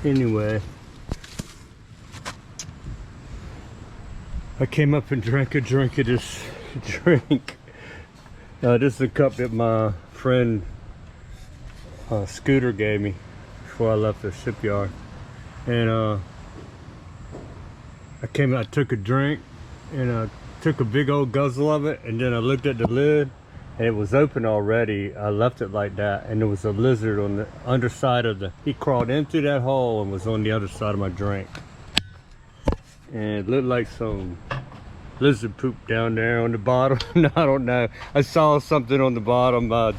Anyway, I came up and drank a drink of this drink. This is a cup that my friend Scooter gave me before I left the shipyard. And I took a drink and I took a big old guzzle of it, and then I looked at the lid and it was open already. I left it like that, and there was a lizard on the underside of he crawled into that hole and was on the other side of my drink. And it looked like some lizard poop down there on the bottom. No, I don't know. I saw something on the bottom. I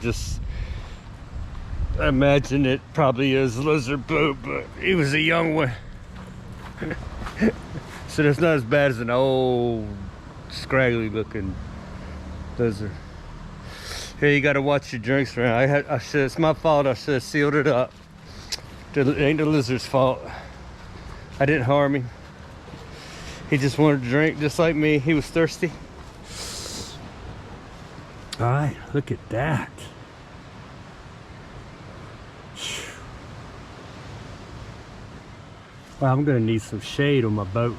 imagine it probably is lizard poop, but he was a young one. So it's not as bad as an old scraggly looking lizard. Here, you got to watch your drinks around. It's my fault. I should have sealed it up. It ain't the lizard's fault. I didn't harm him. He just wanted to drink just like me. He was thirsty. All right, look at that. Well, I'm gonna need some shade on my boat.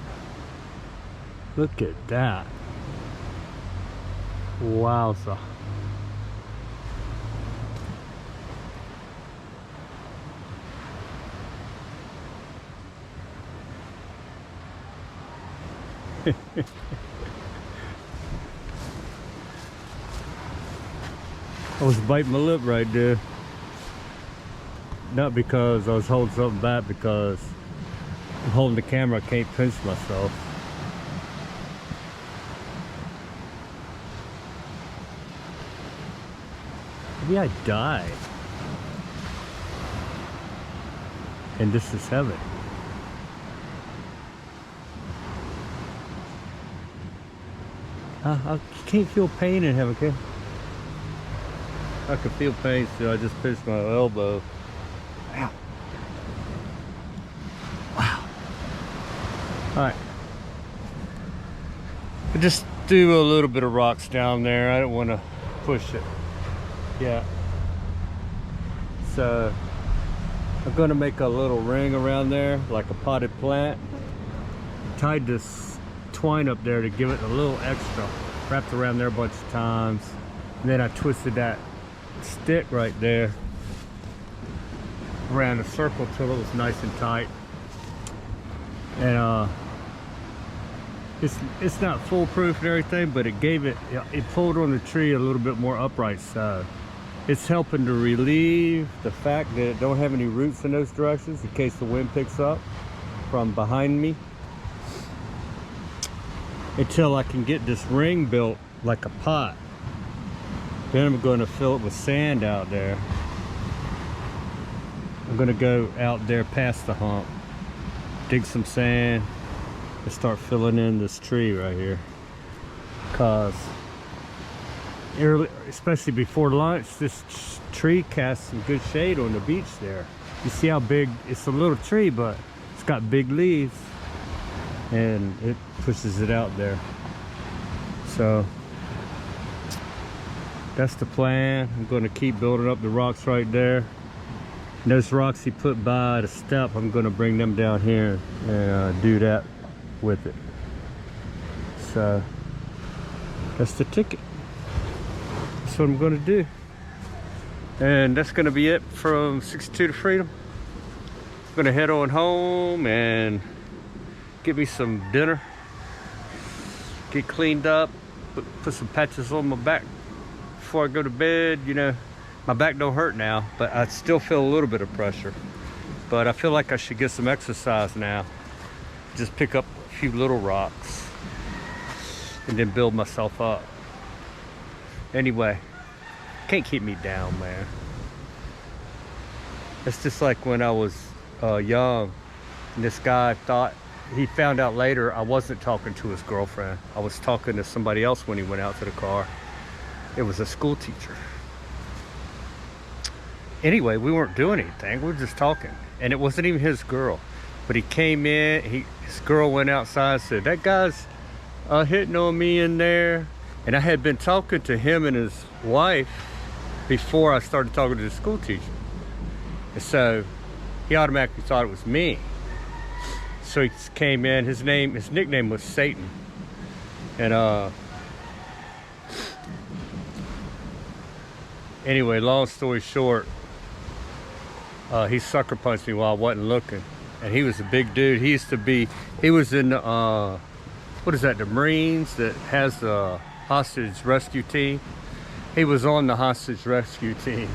Look at that. Wowza. I was biting my lip right there. Not because I was holding something back, because I'm holding the camera, I can't pinch myself. Maybe I died. And this is heaven. I can't feel pain in heaven, can I can feel pain still. I just pinched my elbow. Wow. Wow. Alright. Just do a little bit of rocks down there. I don't want to push it. Yeah. So I'm going to make a little ring around there, like a potted plant. Tied this twine up there to give it a little extra. Wrapped around there a bunch of times. And then I twisted that stick right there around a circle till it was nice and tight. And it's not foolproof and everything, but it pulled on the tree a little bit more upright, so it's helping to relieve the fact that it don't have any roots in those directions in case the wind picks up from behind me, until I can get this ring built like a pot. Then I'm going to fill it with sand out there. I'm going to go out there past the hump, dig some sand, and start filling in this tree right here. Cause especially before lunch, this tree casts some good shade on the beach there. You see how big, it's a little tree, but it's got big leaves and it pushes it out there. So that's the plan. I'm going to keep building up the rocks right there. And those rocks he put by the step, I'm going to bring them down here and do that with it. So that's the ticket. That's what I'm going to do. And that's going to be it from 62 to Freedom. I'm going to head on home and get me some dinner, get cleaned up, put some patches on my back before I go to bed. You know, my back don't hurt now, but I still feel a little bit of pressure. But I feel like I should get some exercise now. Just pick up a few little rocks and then build myself up. Anyway, can't keep me down, man. It's just like when I was young, and this guy he found out later I wasn't talking to his girlfriend. I was talking to somebody else when he went out to the car. It was a school teacher. Anyway, we weren't doing anything. We were just talking. And it wasn't even his girl. But he came in, his girl went outside and said, "That guy's hitting on me in there." And I had been talking to him and his wife before I started talking to the school teacher. And so he automatically thought it was me. So he came in, his nickname was Satan. And anyway, long story short, he sucker punched me while I wasn't looking. And he was a big dude. He was in what is that, the Marines that has the hostage rescue team. He was on the hostage rescue team.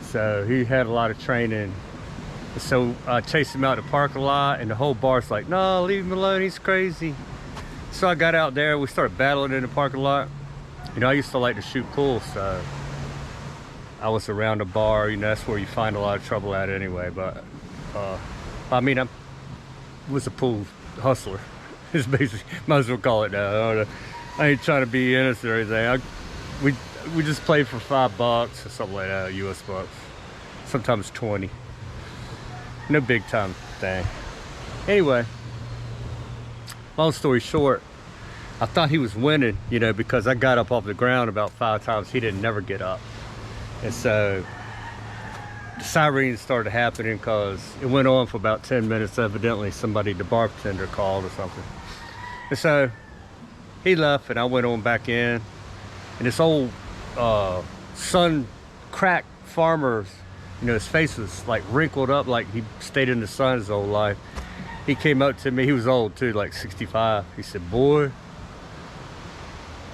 So he had a lot of training. So I chased him out the parking lot, and the whole bar's like, no, leave him alone, he's crazy. So I got out there, we started battling in the parking lot. You know, I used to like to shoot pool, so I was around the bar. You know, that's where you find a lot of trouble at anyway. But I mean, I was a pool hustler. It's basically, might as well call it that. I ain't trying to be innocent or anything. We just played for $5 or something like that, US bucks. Sometimes 20. No big time thing. Anyway, long story short, I thought he was winning, you know, because I got up off the ground about 5 times. He didn't never get up. And so the sirens started happening because it went on for about 10 minutes. Evidently somebody, the bartender, called or something. And so he left and I went on back in. And this old sun cracked farmer's, you know, his face was like wrinkled up like he stayed in the sun his whole life. He came up to me, he was old too, like 65. He said, boy,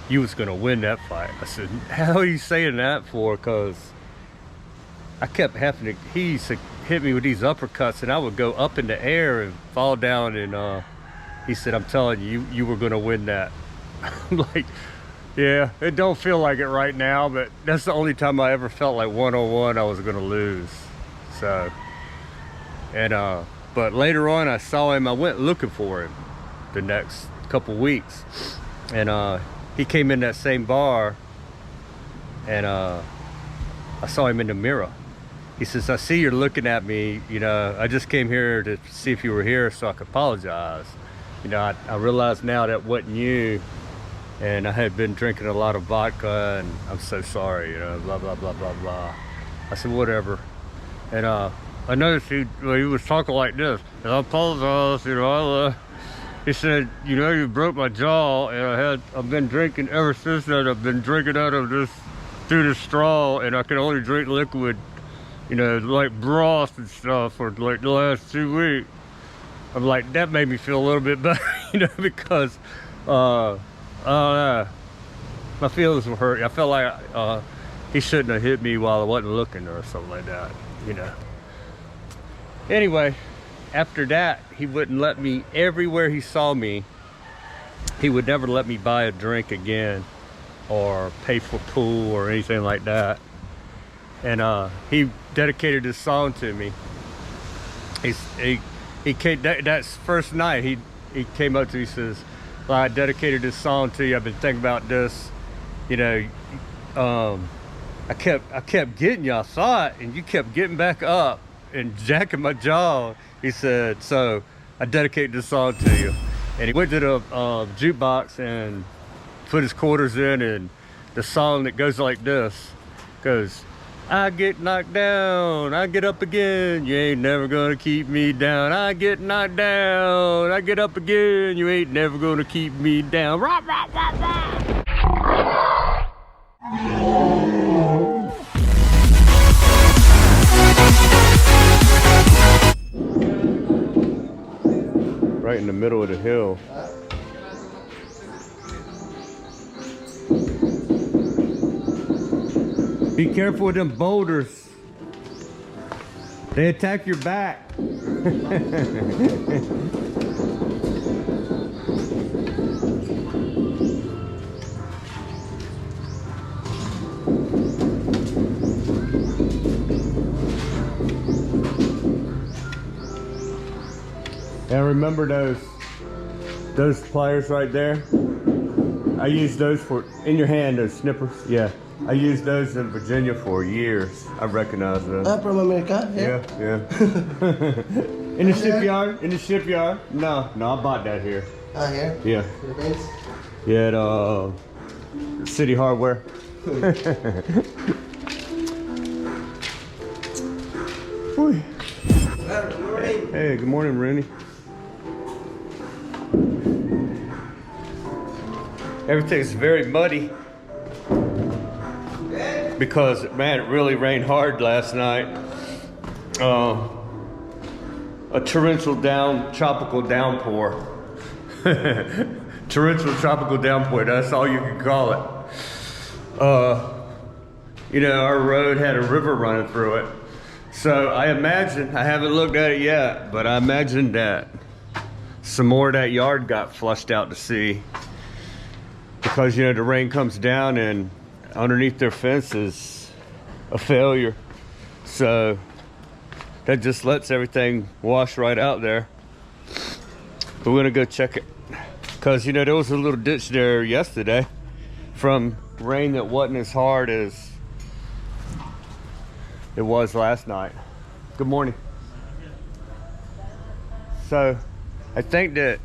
you was gonna win that fight. I said, how are you saying that for? Because I kept having to, he used to hit me with these uppercuts and I would go up in the air and fall down, and he said, I'm telling you, you were gonna win that. I'm like, yeah, it don't feel like it right now, but that's the only time I ever felt like one-on-one I was gonna lose. So, and but later on I saw him, I went looking for him the next couple weeks, and he came in that same bar, and I saw him in the mirror. He says, I see you're looking at me, you know, I just came here to see if you were here so I could apologize. You know, I realize now that wasn't you, and I had been drinking a lot of vodka, and I'm so sorry, you know, blah, blah, blah, blah, blah. I said, whatever. And I noticed he was talking like this, and I apologize, you know, he said, you know, you broke my jaw, and I've been drinking ever since then. I've been drinking out of this, through the straw, and I can only drink liquid, you know, like broth and stuff for like the last 2 weeks. I'm like, that made me feel a little bit better, you know, because, my feelings were hurt. I felt like he shouldn't have hit me while I wasn't looking or something like that, you know. Anyway, after that, he wouldn't let me, everywhere he saw me, he would never let me buy a drink again or pay for pool or anything like that. And he dedicated this song to me. He came, that's first night, he came up to me, he says, well, I dedicated this song to you. I've been thinking about this, you know, I kept getting you, I thought, and you kept getting back up and jacking my jaw. He said, so I dedicated this song to you. And he went to the jukebox and put his quarters in, and the song that goes like this goes, I get knocked down, I get up again, you ain't never gonna keep me down. I get knocked down, I get up again, you ain't never gonna keep me down. Rah, rah, rah, rah. Right in the middle of the hill. Be careful with them boulders. They attack your back. And remember those pliers right there? I use those for, in your hand, those snippers, yeah. I used those in Virginia for years. I recognize those. From America? Yeah, yeah. In the shipyard? In the shipyard? No, I bought that here. Here? Yeah. Philippines? Yeah, at City Hardware. Hey, good morning, Rooney. Everything's very muddy because, man, it really rained hard last night. A torrential tropical downpour. Torrential tropical downpour, that's all you can call it. You know, our road had a river running through it. So I imagine, I haven't looked at it yet, but I imagine that some more of that yard got flushed out to sea. Because, you know, the rain comes down and underneath their fence is a failure. So that just lets everything wash right out there. But we're gonna go check it. Because, you know, there was a little ditch there yesterday from rain that wasn't as hard as it was last night. Good morning. So I think that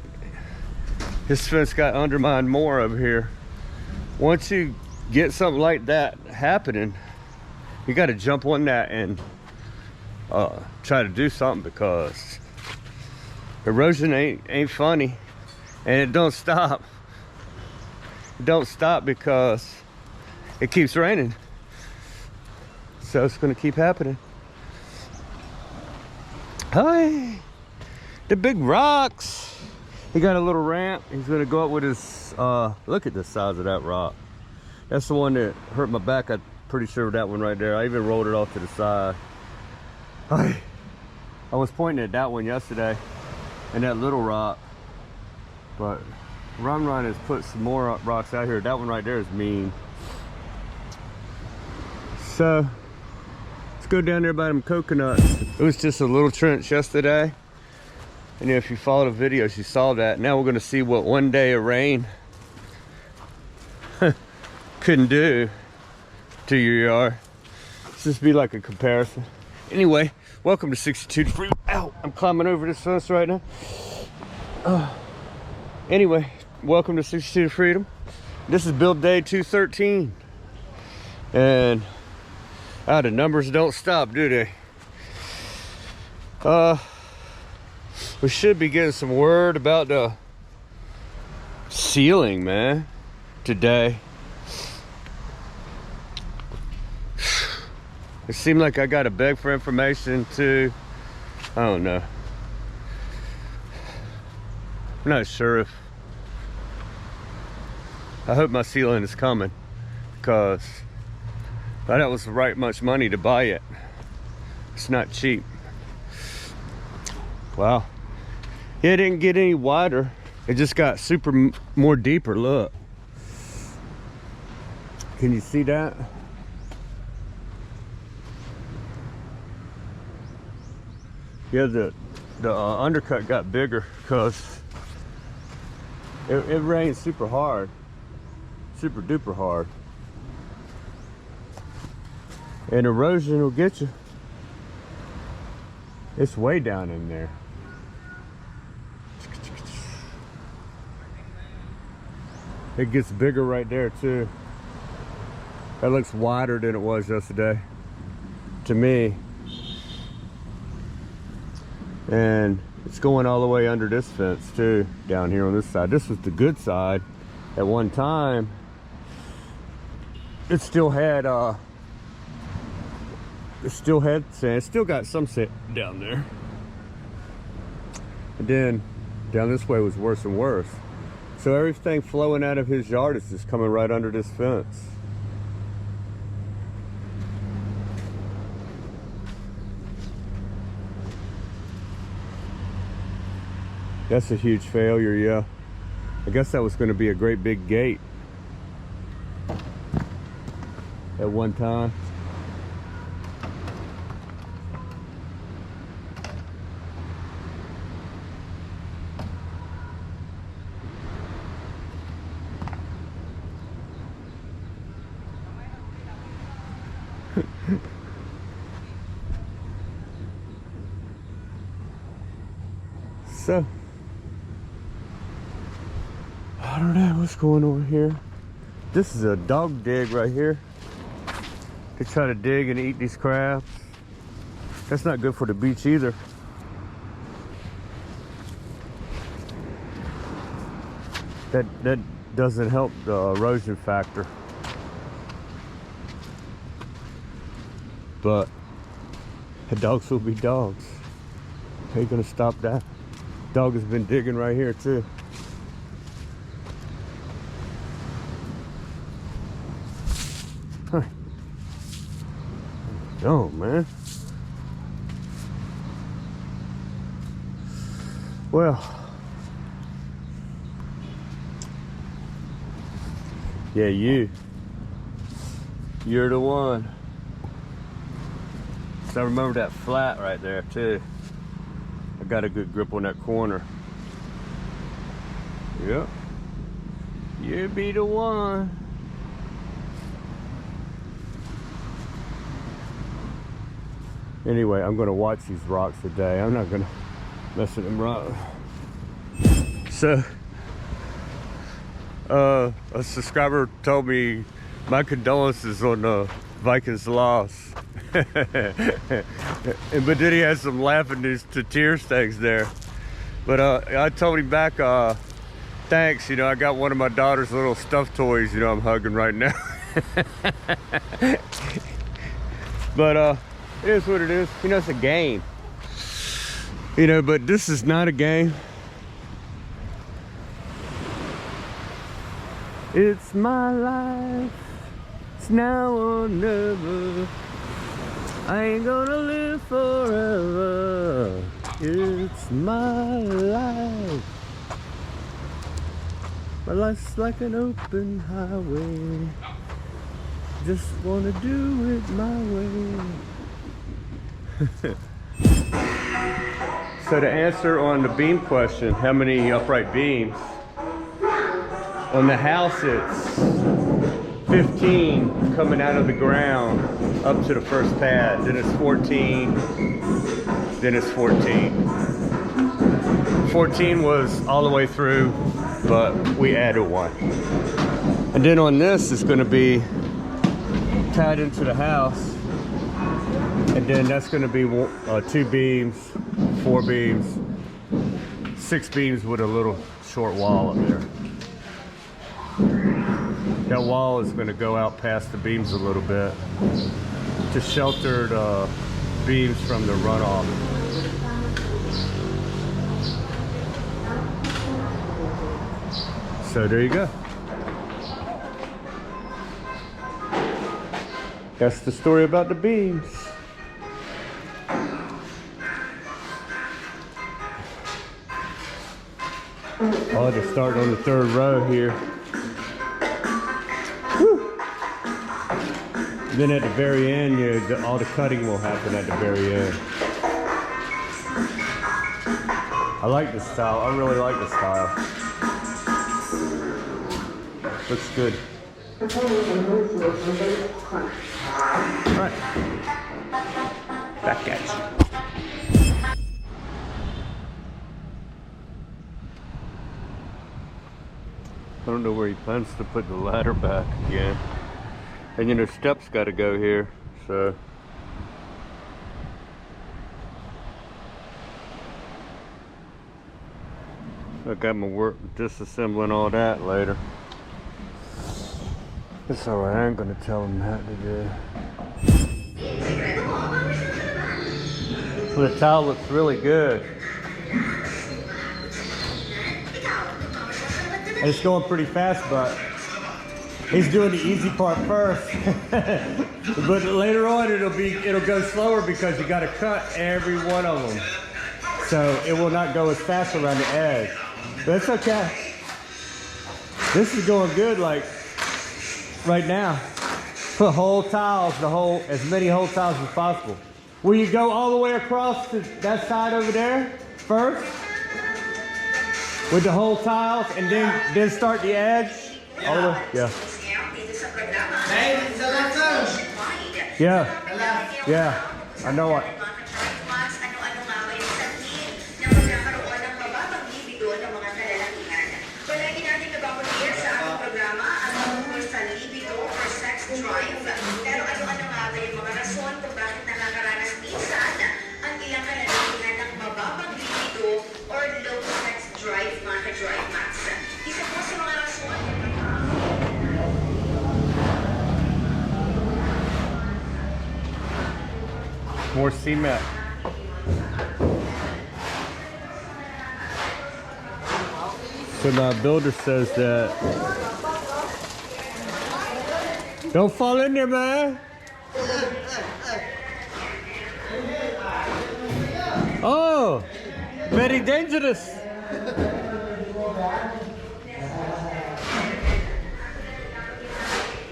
his fence got undermined more over here. Once you get something like that happening, you got to jump on that and try to do something, because erosion ain't funny, and it don't stop. It don't stop because it keeps raining. So it's gonna keep happening. Hi, the big rocks. He got a little ramp. He's gonna go up with his, look at the size of that rock. That's the one that hurt my back. I'm pretty sure that one right there. I even rolled it off to the side. Hi. I was pointing at that one yesterday and that little rock, but Run has put some more rocks out here. That one right there is mean. So let's go down there by them coconuts. It was just a little trench yesterday, and if you follow the videos, you saw that. Now we're going to see what one day of rain couldn't do to your yard. Let's just be like a comparison. Anyway, welcome to 62 to Freedom. Ow, I'm climbing over this fence right now. Anyway, welcome to 62 to Freedom. This is build day 213, and the numbers don't stop, do they? We should be getting some word about the ceiling, man, today. It seemed like I got to beg for information too. I don't know. I'm not sure if, I hope my ceiling is coming, because that was the right much money to buy it. It's not cheap. Wow. It didn't get any wider. It just got more deeper. Look. Can you see that? Yeah, the undercut got bigger because it rained super hard. Super duper hard. And erosion will get you. It's way down in there. It gets bigger right there too. That looks wider than it was yesterday to me. And it's going all the way under this fence too, down here on this side. This was the good side. At one time, it still had sand. It still got some sand down there. And then down this way was worse and worse. So everything flowing out of his yard is just coming right under this fence. That's a huge failure, yeah. I guess that was going to be a great big gate at one time. So I don't know what's going on here. This is a dog dig right here. They try to dig and eat these crabs. That's not good for the beach either. that doesn't help the erosion factor. But the dogs will be dogs. How you gonna stop that? Dog has been digging right here too. Huh. Oh man. Well, yeah, you're the one. So I remember that flat right there too. I got a good grip on that corner. Yep. You be the one. Anyway, I'm gonna watch these rocks today. I'm not gonna mess with them rocks. So, a subscriber told me my condolences on the Vikings loss. But then he had some laughing to tears things there. But I told him back, thanks, you know, I got one of my daughter's little stuffed toys, you know, I'm hugging right now. But it is what it is. You know, it's a game. You know, but this is not a game. It's my life. It's now or never. I ain't gonna live forever. It's my life. My life's like an open highway. Just wanna do it my way. So to answer on the beam question, how many upright beams? On the house it's 15 coming out of the ground up to the first pad, then it's 14, then it's 14. 14 was all the way through, but we added one. And then on this it's going to be tied into the house, and then that's going to be 2 beams, 4 beams, 6 beams with a little short wall up there. That wall is going to go out past the beams a little bit to shelter the beams from the runoff. So there you go. That's the story about the beams. Oh, they're starting on the 3rd row here. Then at the very end, all the cutting will happen at the very end. I like this style. I really like this style. Looks good. All right. Back at you. I don't know where he plans to put the ladder back again. And you know, steps got to go here, so. I got my work disassembling all that later. It's alright, I ain't gonna tell him that to do. Well, the tile looks really good. And it's going pretty fast, but he's doing the easy part first. But later on it'll go slower because you gotta cut every one of them. So it will not go as fast around the edge. But it's okay. This is going good, like right now. Put whole tiles, as many whole tiles as possible. Will you go all the way across to that side over there first? With the whole tiles and then start the edge? All the way? Yeah. Yeah. Yeah. I know it. Drive, mga ka-drive mats. Isa po sa mga More cement. So my builder says that don't fall in there, man. Oh, very dangerous.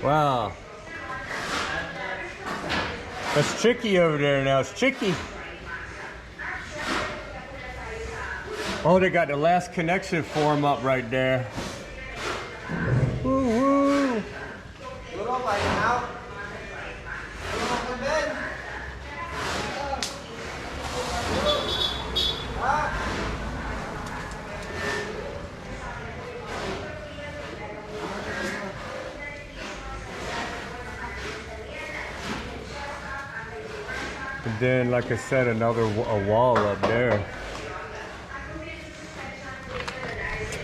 Wow. That's tricky over there now. It's tricky. Oh, they got the last connection form up right there. Woo woo. And then, like I said, a wall up there.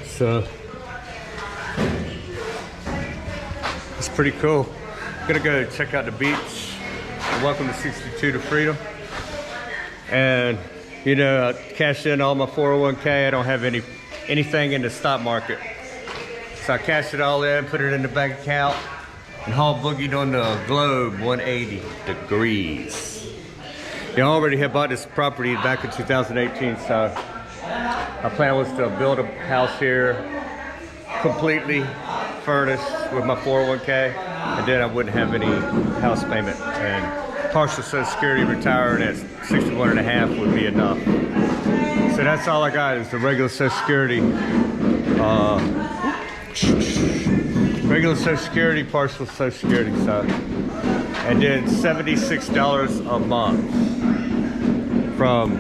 So it's pretty cool. I'm gonna go check out the beach. Welcome to 62 to Freedom. And you know, I cashed in all my 401k. I don't have anything in the stock market, so I cashed it all in, put it in the bank account, and haul boogied on the globe 180 degrees. I already had bought this property back in 2018, so my plan was to build a house here, completely furnished with my 401k, and then I wouldn't have any house payment. And partial Social Security retired at 61 and a half would be enough. So that's all I got is the regular Social Security, partial Social Security stuff, and then $76 a month from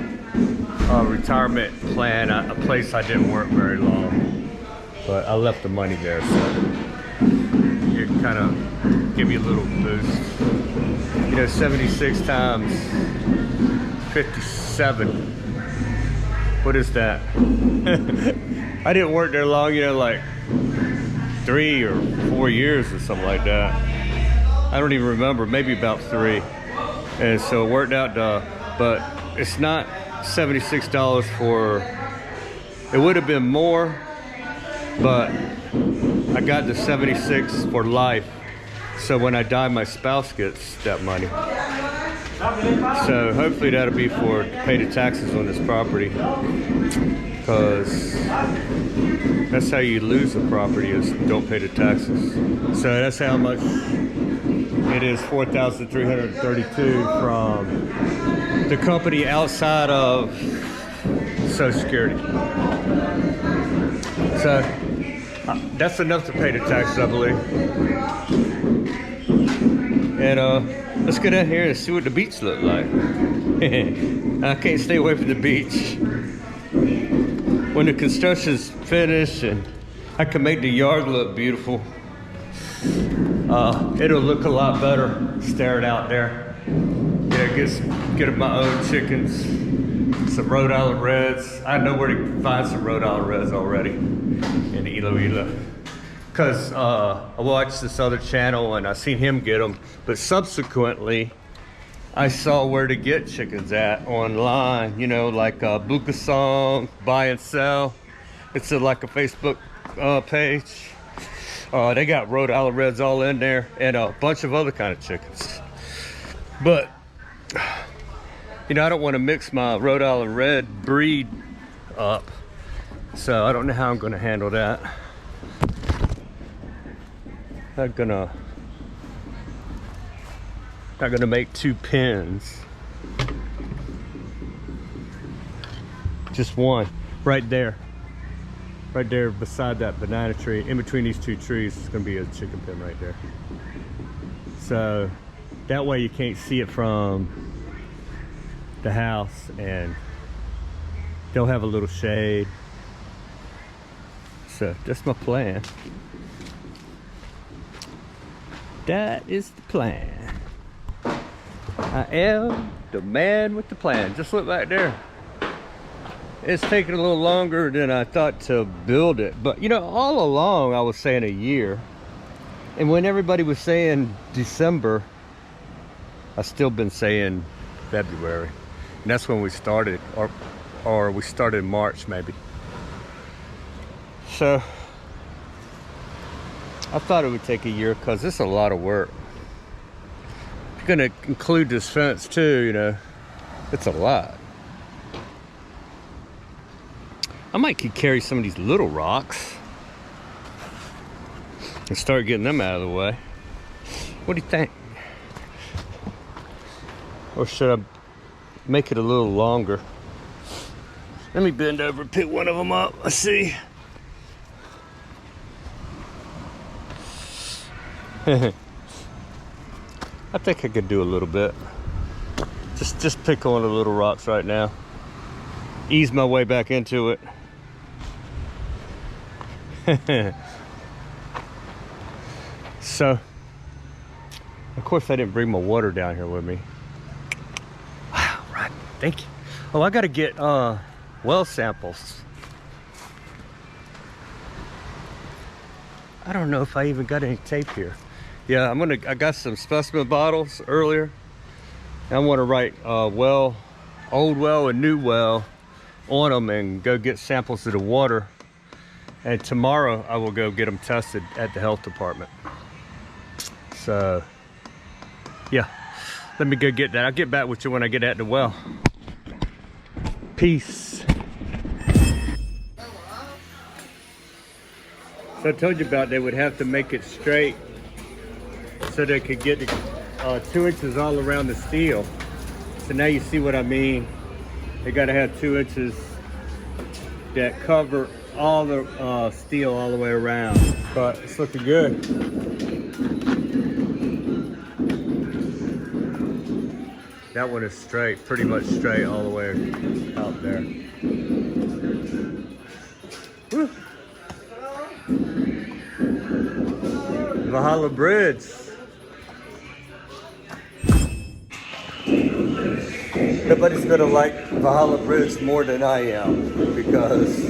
a retirement plan, a place I didn't work very long, but I left the money there, so it kind of give me a little boost. You know, 76 times 57. What is that? I didn't work there long, you know, like 3 or 4 years or something like that. I don't even remember, maybe about 3. And so it worked out, but it's not $76 for, it would have been more, but I got the 76 for life. So when I die, my spouse gets that money. So hopefully that'll be for pay the taxes on this property, because that's how you lose the property, is don't pay the taxes. So that's how much it is, $4,332 from the company outside of Social Security. So that's enough to pay the taxes, I believe. And let's get out here and see what the beach look like. I can't stay away from the beach. When the construction's finished and I can make the yard look beautiful, it'll look a lot better staring out there. Yeah, get my own chickens, some Rhode Island Reds. I know where to find some Rhode Island Reds already in Ilo. Because I watched this other channel and I seen him get them, but subsequently I saw where to get chickens at online, you know, like Bukasong, buy and sell. It's like a Facebook page. They got Rhode Island Reds all in there and a bunch of other kind of chickens. But, you know, I don't want to mix my Rhode Island Red breed up, so I don't know how I'm going to handle that. Not gonna make 2 pens. Just one right there beside that banana tree. In between these 2 trees is gonna be a chicken pen right there. So that way you can't see it from the house, and they'll have a little shade. So that's my plan. That is the plan. I am the man with the plan. Just look right there. It's taking a little longer than I thought to build it. But you know, all along I was saying a year. And when everybody was saying December, I've still been saying February. And that's when we started, or we started in March maybe. So I thought it would take a year because it's a lot of work. If you're gonna include this fence too, you know, it's a lot. I might could carry some of these little rocks and start getting them out of the way. What do you think? Or should I make it a little longer? Let me bend over and pick one of them up. Let's see. I think I could do a little bit. Just pick on the little rocks right now. Ease my way back into it. So, of course I didn't bring my water down here with me. Wow, right, thank you. Oh, I gotta get well samples. I don't know if I even got any tape here. Yeah, I got some specimen bottles earlier. And I wanna write old well and new well on them and go get samples of the water. And tomorrow I will go get them tested at the health department. So, yeah, let me go get that. I'll get back with you when I get at the well. Peace. So I told you about they would have to make it straight so they could get the 2 inches all around the steel. So now you see what I mean. They got to have 2 inches that cover all the steel all the way around. But it's looking good. That one is straight, pretty much straight all the way out there. Woo. Valhalla Bridge. Nobody's gonna like Valhalla Bridge more than I am because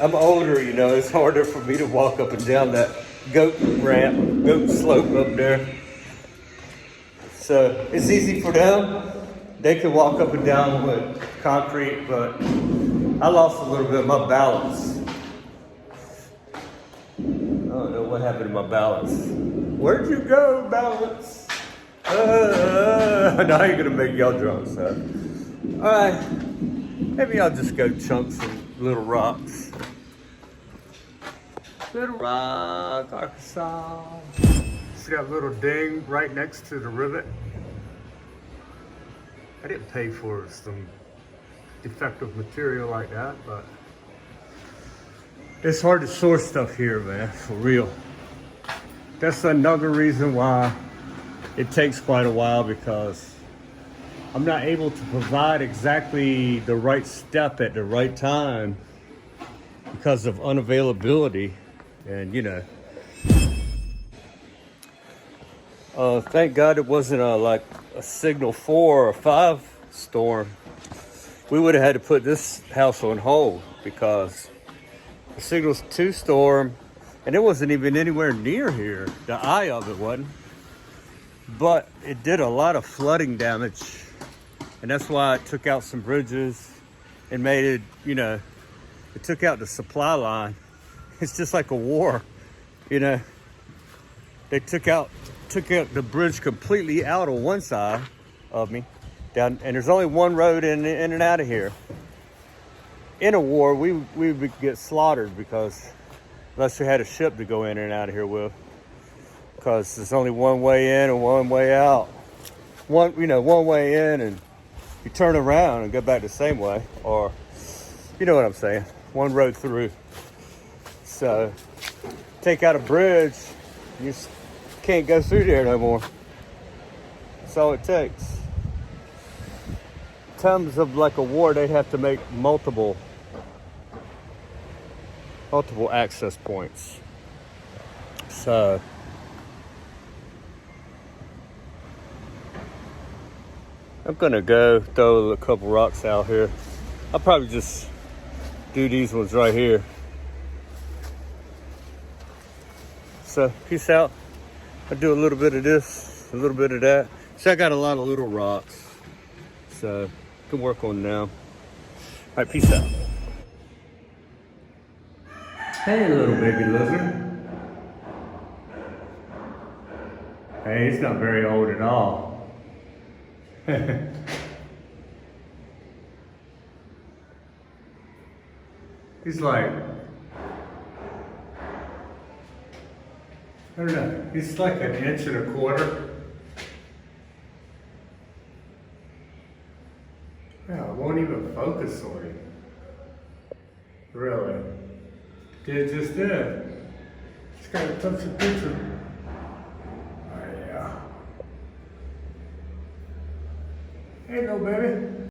I'm older, you know. It's harder for me to walk up and down that goat slope up there. So it's easy for them. They can walk up and down with concrete, but I lost a little bit of my balance. I don't know what happened to my balance. Where'd you go, balance? Now you're gonna make y'all drunk, so. All right, maybe I'll just go chunk some little rocks. Little rock, Arkansas. See that little ding right next to the rivet? I didn't pay for some defective material like that, but it's hard to source stuff here, man, for real. That's another reason why it takes quite a while, because I'm not able to provide exactly the right step at the right time because of unavailability. And you know, thank God it wasn't like a signal 4 or 5 storm. We would have had to put this house on hold because the signal's 2 storm, and it wasn't even anywhere near here. The eye of it wasn't, but it did a lot of flooding damage, and that's why it took out some bridges and made it, you know, it took out the supply line. It's just like a war, you know. They took out the bridge completely out on one side of me down, and there's only one road in and out of here. In a war, we would get slaughtered because unless we had a ship to go in and out of here with, because there's only one way in and one way out. One way in, and you turn around and go back the same way, or you know what I'm saying, one road through. So take out a bridge, you can't go through there no more. That's all it takes. In times of like a war, they'd have to make multiple access points. So I'm gonna go throw a couple rocks out here. I'll probably just do these ones right here. So peace out. I'll do a little bit of this. a little bit of that. So I got a lot of little rocks. So can work on now. All right, peace out. Hey, little baby lizard. Hey, he's not very old at all. He's like, I don't know, he's like 1.25 inches. Yeah, it won't even focus on him. Really. It just did. Just gotta touch the picture. Oh yeah. Hey, no baby.